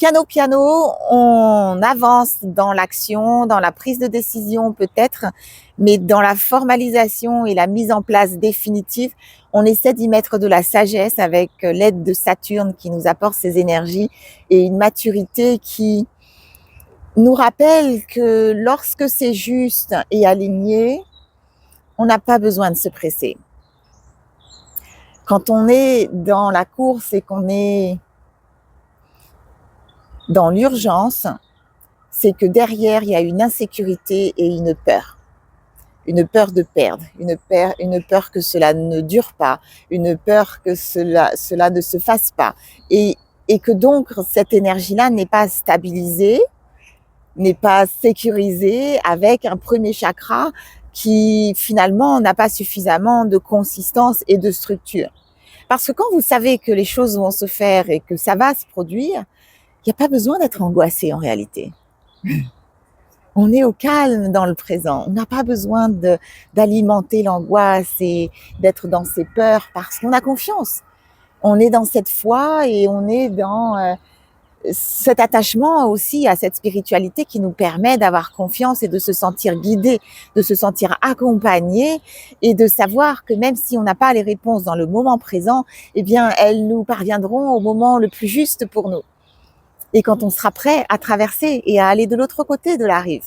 piano piano, on avance dans l'action, dans la prise de décision peut-être, mais dans la formalisation et la mise en place définitive, on essaie d'y mettre de la sagesse avec l'aide de Saturne qui nous apporte ses énergies et une maturité qui nous rappelle que lorsque c'est juste et aligné, on n'a pas besoin de se presser. Quand on est dans la course et qu'on est dans l'urgence, c'est que derrière, il y a une insécurité et une peur de perdre, une peur que cela ne dure pas, une peur que cela ne se fasse pas. Et que donc, cette énergie-là n'est pas stabilisée, n'est pas sécurisée avec un premier chakra qui finalement n'a pas suffisamment de consistance et de structure. Parce que quand vous savez que les choses vont se faire et que ça va se produire, il n'y a pas besoin d'être angoissé en réalité. On est au calme dans le présent. On n'a pas besoin d'alimenter l'angoisse et d'être dans ses peurs parce qu'on a confiance. On est dans cette foi et on est dans cet attachement aussi à cette spiritualité qui nous permet d'avoir confiance et de se sentir guidé, de se sentir accompagné et de savoir que même si on n'a pas les réponses dans le moment présent, eh bien, elles nous parviendront au moment le plus juste pour nous. Et quand on sera prêt à traverser et à aller de l'autre côté de la rive.